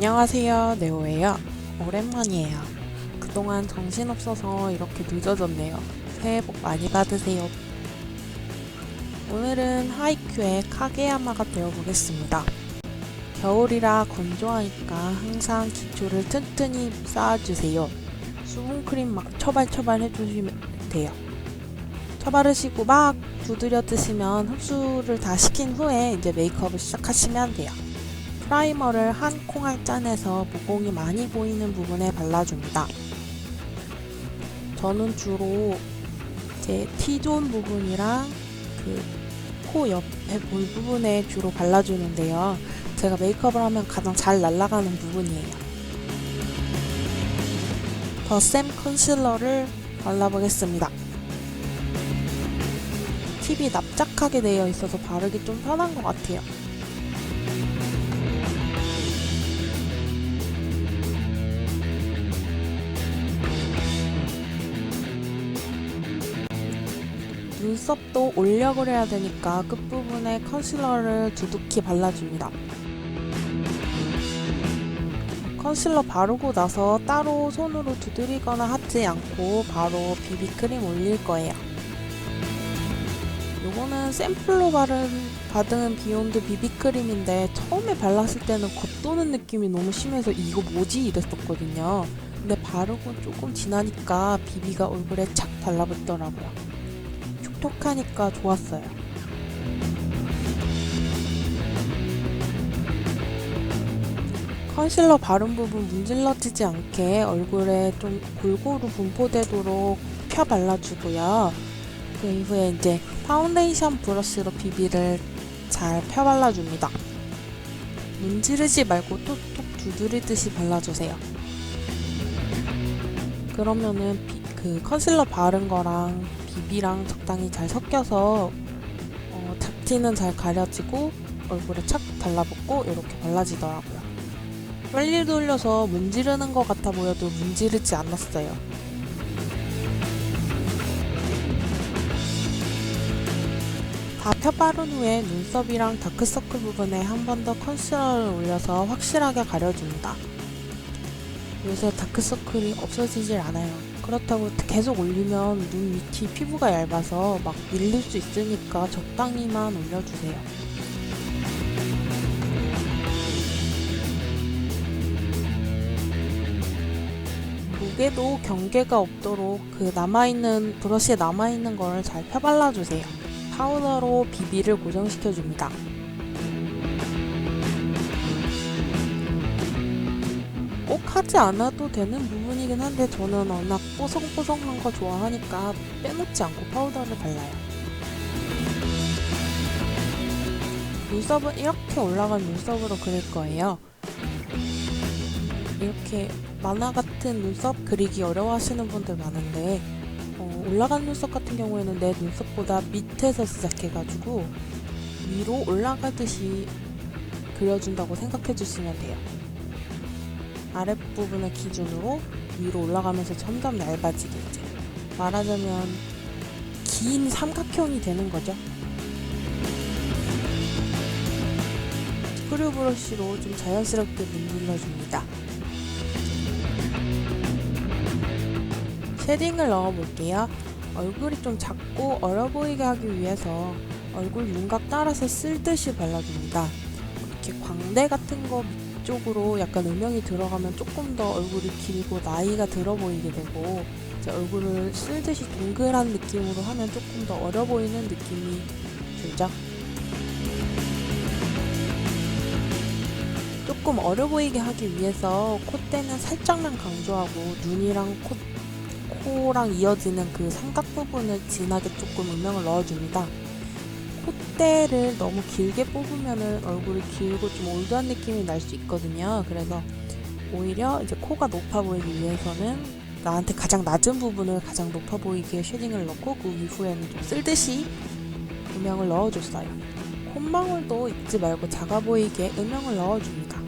안녕하세요, 네오예요. 오랜만이에요. 그동안 정신없어서 이렇게 늦어졌네요. 새해 복 많이 받으세요. 오늘은 하이큐의 카게야마가 되어보겠습니다. 겨울이라 건조하니까 항상 기초를 튼튼히 쌓아주세요. 수분크림 막 처발처발 해주시면 돼요. 처바르시고 막 두드려 뜨시면 흡수를 다 시킨 후에 이제 메이크업을 시작하시면 돼요. 프라이머를 한 콩알 짜내서 모공이 많이 보이는 부분에 발라줍니다. 저는 주로 제 T존 부분이랑 그 코 옆에 볼 부분에 주로 발라주는데요. 제가 메이크업을 하면 가장 잘 날아가는 부분이에요. 더샘 컨실러를 발라보겠습니다. 팁이 납작하게 되어 있어서 바르기 좀 편한 것 같아요. 눈썹도 올려고 해야 되니까 끝부분에 컨실러를 두둑히 발라줍니다. 컨실러 바르고 나서 따로 손으로 두드리거나 하지 않고 바로 비비크림 올릴 거예요. 요거는 샘플로 받은 비욘드 비비크림인데 처음에 발랐을 때는 겉도는 느낌이 너무 심해서 이거 뭐지? 이랬었거든요. 근데 바르고 조금 지나니까 비비가 얼굴에 착 달라붙더라고요. 촉촉하니까 좋았어요. 컨실러 바른 부분 문질러지지 않게 얼굴에 좀 골고루 분포되도록 펴 발라주고요. 그 이후에 이제 파운데이션 브러쉬로 비비를 잘 펴 발라줍니다. 문지르지 말고 톡톡 두드리듯이 발라주세요. 그러면은 그 컨실러 바른 거랑 비비랑 적당히 잘 섞여서 잡티는 잘 가려지고 얼굴에 착 달라붙고 이렇게 발라지더라고요. 빨리 돌려서 문지르는 것 같아 보여도 문지르지 않았어요. 다 펴바른 후에 눈썹이랑 다크서클 부분에 한 번 더 컨실러를 올려서 확실하게 가려줍니다. 요새 다크서클이 없어지질 않아요. 그렇다고 계속 올리면 눈 밑이 피부가 얇아서 막 밀릴 수 있으니까 적당히만 올려주세요. 무게도 경계가 없도록 그 브러쉬에 남아있는 거를 잘 펴발라주세요. 파우더로 비비를 고정시켜줍니다. 꼭 하지 않아도 되는 부분이긴 한데 저는 워낙 뽀송뽀송한 거 좋아하니까 빼놓지 않고 파우더를 발라요. 눈썹은 이렇게 올라간 눈썹으로 그릴 거예요. 이렇게 만화 같은 눈썹 그리기 어려워하시는 분들 많은데 올라간 눈썹 같은 경우에는 내 눈썹보다 밑에서 시작해가지고 위로 올라가듯이 그려준다고 생각해 주시면 돼요. 아랫부분을 기준으로 위로 올라가면서 점점 얇아지게 이제 말하자면 긴 삼각형이 되는 거죠. 스크류 브러쉬로 좀 자연스럽게 문질러줍니다. 쉐딩을 넣어볼게요. 얼굴이 좀 작고 어려 보이게 하기 위해서 얼굴 윤곽 따라서 쓸듯이 발라줍니다. 이렇게 광대 같은 거 쪽으로 약간 음영이 들어가면 조금 더 얼굴이 길고 나이가 들어 보이게 되고 이제 얼굴을 쓸듯이 동그란 느낌으로 하면 조금 더 어려 보이는 느낌이 들죠. 조금 어려 보이게 하기 위해서 콧대는 살짝만 강조하고 눈이랑 코랑 이어지는 그 삼각 부분을 진하게 조금 음영을 넣어줍니다. 콧대를 너무 길게 뽑으면은 얼굴이 길고 좀 올드한 느낌이 날 수 있거든요. 그래서 오히려 이제 코가 높아 보이기 위해서는 나한테 가장 낮은 부분을 가장 높아 보이게 쉐딩을 넣고 그 이후에는 좀 쓸듯이 음영을 넣어줬어요. 콧망울도 잊지 말고 작아 보이게 음영을 넣어줍니다.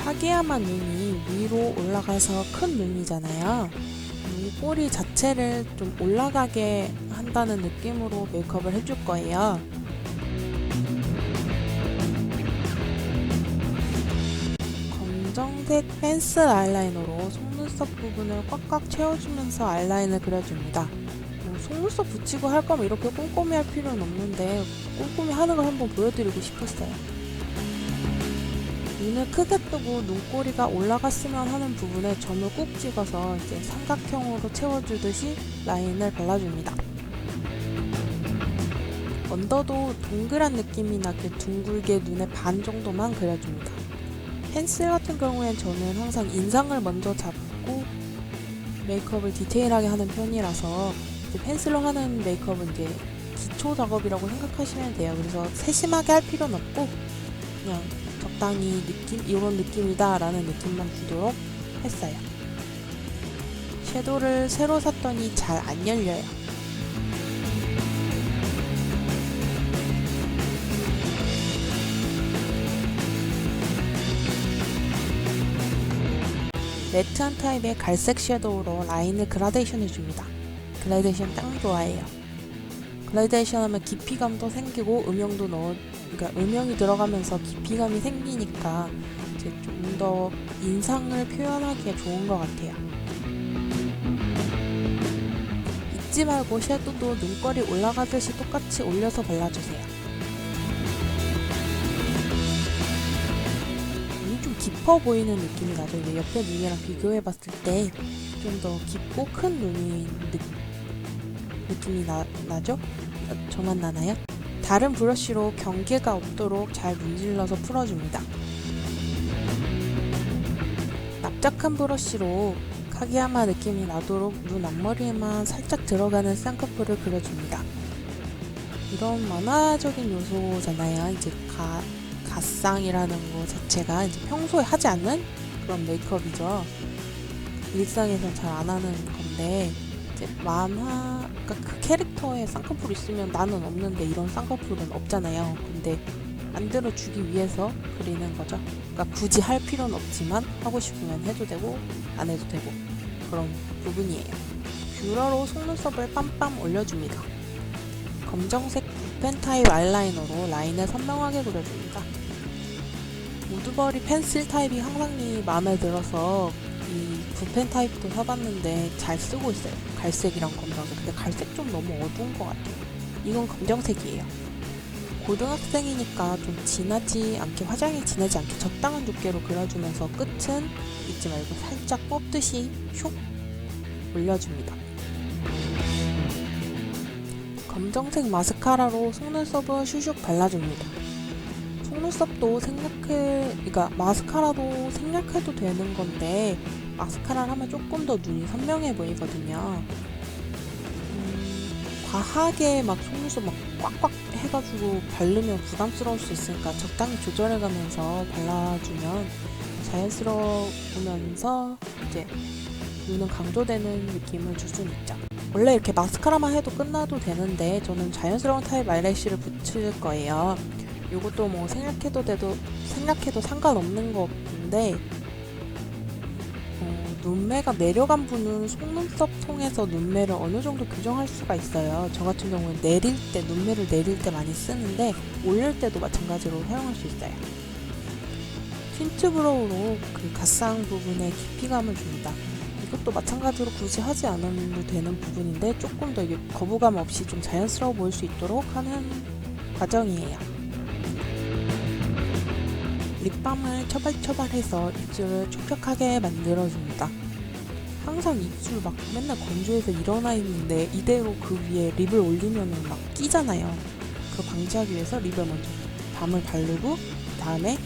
카게야마 눈이 위로 올라가서 큰 눈이잖아요. 눈이 눈꼬리 자체를 좀 올라가게 한다는 느낌으로 메이크업을 해줄 거예요. 검정색 펜슬 아이라이너로 속눈썹 부분을 꽉꽉 채워주면서 아이라인을 그려줍니다. 속눈썹 붙이고 할 거면 이렇게 꼼꼼히 할 필요는 없는데 꼼꼼히 하는 걸 한번 보여드리고 싶었어요. 눈을 크게 뜨고 눈꼬리가 올라갔으면 하는 부분에 점을 꾹 찍어서 이제 삼각형으로 채워주듯이 라인을 발라줍니다. 언더도 동그란 느낌이 나게 둥글게 눈의 반 정도만 그려줍니다. 펜슬 같은 경우엔 저는 항상 인상을 먼저 잡고 메이크업을 디테일하게 하는 편이라서 이제 펜슬로 하는 메이크업은 이제 기초 작업이라고 생각하시면 돼요. 그래서 세심하게 할 필요는 없고 그냥 적당히 이런 느낌이다 라는 느낌만 주도록 했어요. 섀도우를 새로 샀더니 잘 안 열려요. 매트한 타입의 갈색 섀도우로 라인을 그라데이션 해줍니다. 그라데이션 짱 좋아해요. 그라데이션 하면 깊이감도 생기고 그러니까 음영이 들어가면서 깊이감이 생기니까 이제 좀 더 인상을 표현하기에 좋은 것 같아요. 잊지 말고 섀도우도 눈꺼리 올라가듯이 똑같이 올려서 발라주세요. 눈이 좀 깊어 보이는 느낌이 나죠. 이제 옆에 눈이랑 비교해봤을 때 좀 더 깊고 큰 눈이 느낌이 나죠? 저만 나나요? 다른 브러쉬로 경계가 없도록 잘 문질러서 풀어줍니다. 납작한 브러쉬로 카기야마 느낌이 나도록 눈 앞머리에만 살짝 들어가는 쌍꺼풀을 그려줍니다. 이런 만화적인 요소잖아요. 이제 가쌍이라는 거 자체가 이제 평소에 하지 않는 그런 메이크업이죠. 일상에서 잘 안 하는 건데 이제 그러니까 그 캐릭터에 쌍꺼풀 있으면 나는 없는데 이런 쌍꺼풀은 없잖아요. 근데 만들어주기 위해서 그리는 거죠. 그러니까 굳이 할 필요는 없지만 하고 싶으면 해도 되고 안 해도 되고 그런 부분이에요. 뷰러로 속눈썹을 빰빰 올려줍니다. 검정색 붓펜 타입 아이라이너로 라인을 선명하게 그려줍니다. 우드버리 펜슬 타입이 항상 마음에 들어서 이 붓펜 타입도 사봤는데 잘 쓰고 있어요. 갈색이랑 검정색. 근데 갈색 좀 너무 어두운 것 같아요. 이건 검정색이에요. 고등학생이니까 좀 화장이 진하지 않게 적당한 두께로 그려주면서 끝은 잊지 말고 살짝 뽑듯이 슉 올려줍니다. 검정색 마스카라로 속눈썹을 슈슉 발라줍니다. 속눈썹도 그러니까 마스카라도 생략해도 되는 건데 마스카라를 하면 조금 더 눈이 선명해 보이거든요. 과하게 막 속눈썹 막 꽉꽉 해가지고 바르면 부담스러울 수 있으니까 적당히 조절해가면서 발라주면 자연스러우면서 이제 눈은 강조되는 느낌을 줄 수는 있죠. 원래 이렇게 마스카라만 해도 끝나도 되는데 저는 자연스러운 타입 아이래쉬를 붙일 거예요. 이것도 뭐 생략해도 상관없는 거 같은데 눈매가 내려간 분은 속눈썹 통해서 눈매를 어느 정도 교정할 수가 있어요. 저 같은 경우는 눈매를 내릴 때 많이 쓰는데 올릴 때도 마찬가지로 사용할 수 있어요. 틴트 브로우로 그 가쌍 부분에 깊이감을 줍니다. 이것도 마찬가지로 굳이 하지 않아도 되는 부분인데 조금 더 거부감 없이 좀 자연스러워 보일 수 있도록 하는 과정이에요. 립밤을 처발처발해서 입술을 촉촉하게 만들어줍니다. 항상 입술 막 맨날 건조해서 일어나 있는데 이대로 그 위에 립을 올리면 막 끼잖아요. 그거 방지하기 위해서 립을 먼저 밤을 바르고 다음에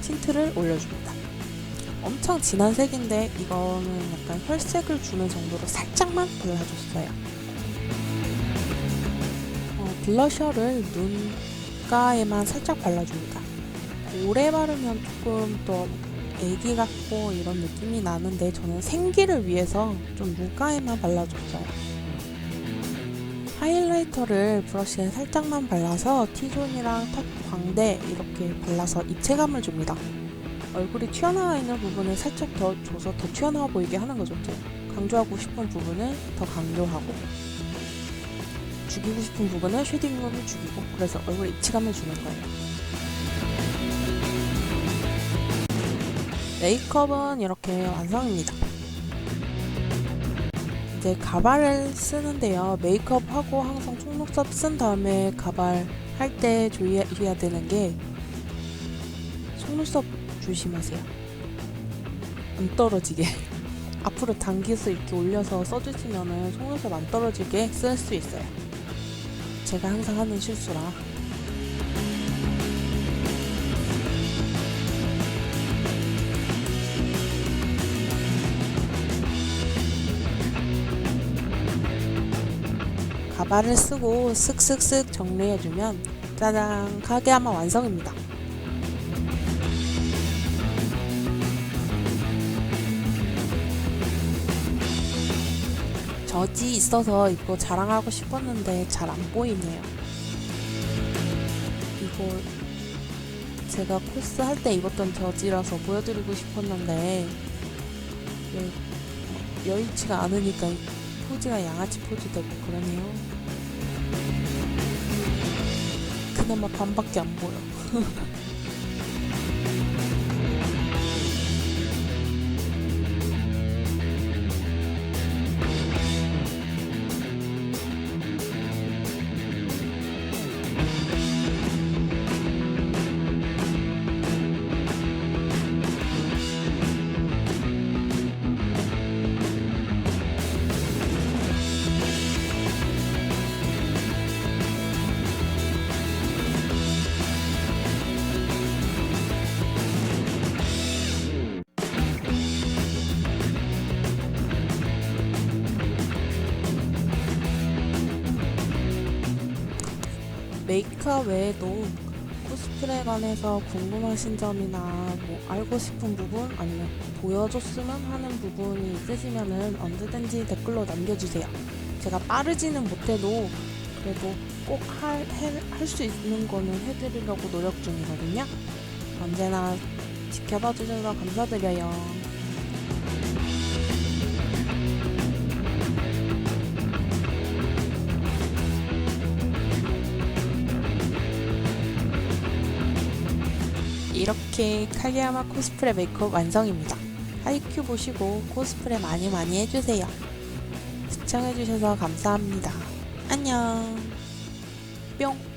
틴트를 올려줍니다. 엄청 진한 색인데 이거는 약간 혈색을 주는 정도로 살짝만 발라줬어요. 블러셔를 눈가에만 살짝 발라줍니다. 오래 바르면 조금 더 애기 같고 이런 느낌이 나는데 저는 생기를 위해서 좀 눈가에만 발라줬어요. 하이라이터를 브러쉬에 살짝만 발라서 T존이랑 턱 광대 이렇게 발라서 입체감을 줍니다. 얼굴이 튀어나와 있는 부분을 살짝 더 줘서 더 튀어나와 보이게 하는 거죠. 강조하고 싶은 부분을 더 강조하고, 죽이고 싶은 부분은 쉐딩으로 죽이고, 그래서 얼굴에 입체감을 주는 거예요. 메이크업은 이렇게 완성입니다. 이제 가발을 쓰는데요. 메이크업하고 항상 속눈썹 쓴 다음에 가발 할 때 주의해야 되는 게, 속눈썹 조심하세요. 안 떨어지게. 앞으로 당겨서 이렇게 올려서 써주시면은 속눈썹 안 떨어지게 쓸 수 있어요. 제가 항상 하는 실수라. 가발을 쓰고 슥슥슥 정리해주면 짜잔! 카게야마 완성입니다. 저지 있어서 이거 자랑하고 싶었는데 잘 안 보이네요. 이거 제가 코스 할 때 입었던 저지라서 보여드리고 싶었는데 여의치가 않으니까 포즈가 양아치 포즈 되고 그러네요. 그나마 반밖에 안 보여. 메이크업 외에도 코스프레에 관해서 궁금하신 점이나 뭐 알고 싶은 부분 아니면 보여줬으면 하는 부분이 있으시면은 언제든지 댓글로 남겨주세요. 제가 빠르지는 못해도 그래도 꼭 할 수 있는 거는 해드리려고 노력 중이거든요. 언제나 지켜봐 주셔서 감사드려요. 이렇게 카게야마 코스프레 메이크업 완성입니다. 하이큐 보시고 코스프레 많이 해주세요. 시청해주셔서 감사합니다. 안녕. 뿅.